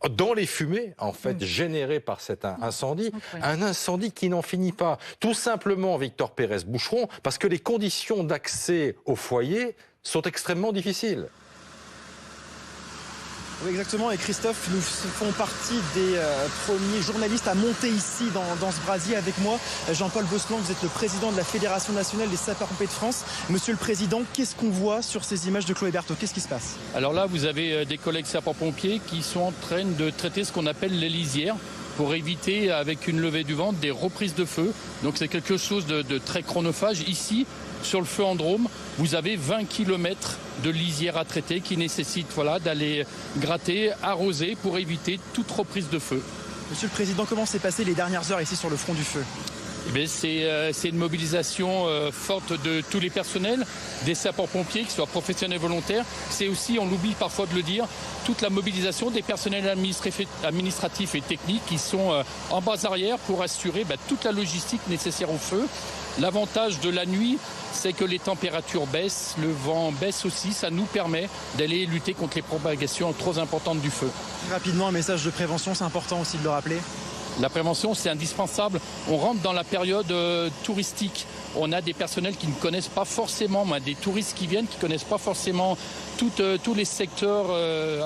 dans les fumées, en fait, générées par cet incendie. Un incendie qui n'en finit pas. Tout simplement, Victor Pérez Boucheron, parce que les conditions d'accès au foyer sont extrêmement difficiles. Oui, exactement. Et Christophe, nous faisons partie des premiers journalistes à monter ici dans ce brasier avec moi. Jean-Paul Bosselan, vous êtes le président de la Fédération nationale des sapeurs-pompiers de France. Monsieur le Président, qu'est-ce qu'on voit sur ces images de Chloé Berthaud? Qu'est-ce qui se passe? Alors là, vous avez des collègues sapeurs-pompiers qui sont en train de traiter ce qu'on appelle les lisières pour éviter, avec une levée du vent, des reprises de feu. Donc c'est quelque chose de très chronophage. Ici, sur le feu en Drôme, vous avez 20 km de lisière à traiter qui nécessitent d'aller gratter, arroser pour éviter toute reprise de feu. Monsieur le Président, comment s'est passé les dernières heures ici sur le front du feu? C'est une mobilisation forte de tous les personnels, des sapeurs-pompiers, qu'ils soient professionnels et volontaires. C'est aussi, on l'oublie parfois de le dire, toute la mobilisation des personnels administratifs et techniques qui sont en base arrière pour assurer toute la logistique nécessaire au feu. L'avantage de la nuit, c'est que les températures baissent, le vent baisse aussi. Ça nous permet d'aller lutter contre les propagations trop importantes du feu. Rapidement, un message de prévention, c'est important aussi de le rappeler. La prévention, c'est indispensable. On rentre dans la période touristique. On a des personnels qui ne connaissent pas forcément, des touristes qui viennent, qui ne connaissent pas forcément tous les secteurs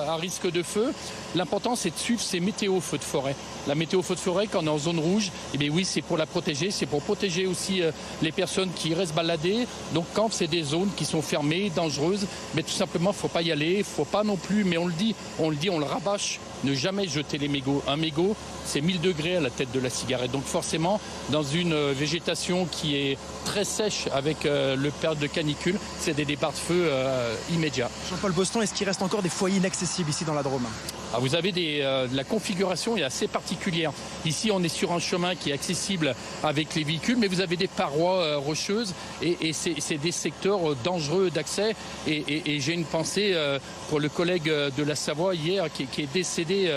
à risque de feu. L'important, c'est de suivre ces météos feux de forêt. La météo feux de forêt, quand on est en zone rouge, oui, c'est pour la protéger. C'est pour protéger aussi les personnes qui restent balader. Donc, quand c'est des zones qui sont fermées, dangereuses, tout simplement, il ne faut pas y aller. Il ne faut pas non plus, mais on le rabâche, ne jamais jeter les mégots. Un mégot, c'est 1000 degrés à la tête de la cigarette. Donc, forcément, dans une végétation qui est très sèche avec le période de canicule, c'est des départs de feu immédiats. Jean-Paul Bosselan, est-ce qu'il reste encore des foyers inaccessibles ici dans la Drôme? Vous avez la configuration est assez particulière. Ici, on est sur un chemin qui est accessible avec les véhicules, mais vous avez des parois rocheuses et c'est des secteurs dangereux d'accès. Et j'ai une pensée pour le collègue de la Savoie hier qui est décédé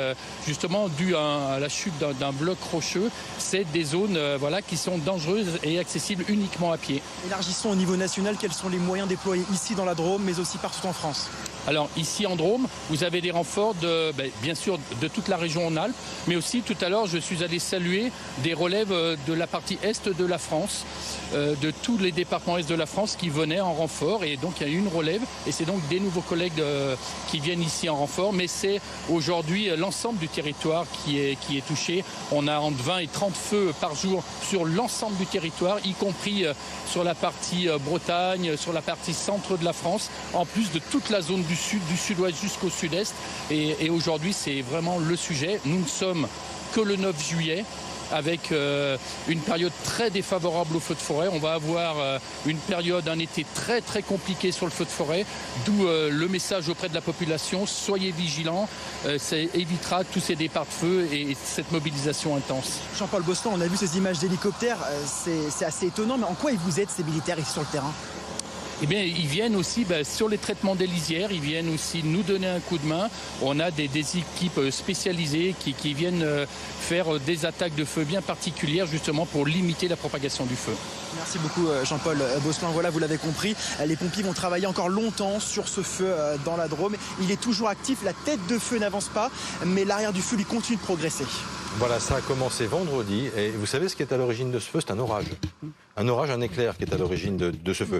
justement dû à la chute d'un bloc rocheux. C'est des zones qui sont dangereuses et accessibles uniquement à pied. Élargissons au niveau national, quels sont les moyens déployés ici dans la Drôme, mais aussi partout en France? Alors ici en Drôme, vous avez des renforts bien sûr de toute la région en Alpes, mais aussi tout à l'heure je suis allé saluer des relèves de la partie est de la France, de tous les départements est de la France qui venaient en renfort, et donc il y a une relève et c'est donc des nouveaux collègues qui viennent ici en renfort, mais c'est aujourd'hui l'ensemble du territoire qui est touché. On a entre 20 et 30 feux par jour sur l'ensemble du territoire, y compris sur la partie Bretagne, sur la partie centre de la France, en plus de toute la zone du sud, du sud-ouest jusqu'au sud-est. Et aujourd'hui, c'est vraiment le sujet. Nous ne sommes que le 9 juillet. Avec une période très défavorable au feu de forêt. On va avoir une période, un été très très compliqué sur le feu de forêt, d'où le message auprès de la population, soyez vigilants, ça évitera tous ces départs de feu et cette mobilisation intense. Jean-Paul Bosselan, on a vu ces images d'hélicoptères, c'est assez étonnant, mais en quoi ils vous aident ces militaires ici sur le terrain? Ils viennent aussi sur les traitements des lisières, ils viennent aussi nous donner un coup de main. On a des équipes spécialisées qui viennent faire des attaques de feu bien particulières justement pour limiter la propagation du feu. Merci beaucoup Jean-Paul Bosselan. Voilà, vous l'avez compris, les pompiers vont travailler encore longtemps sur ce feu dans la Drôme. Il est toujours actif, la tête de feu n'avance pas, mais l'arrière du feu lui continue de progresser. Voilà, ça a commencé vendredi et vous savez ce qui est à l'origine de ce feu? C'est un orage. Un orage, un éclair qui est à l'origine de ce feu.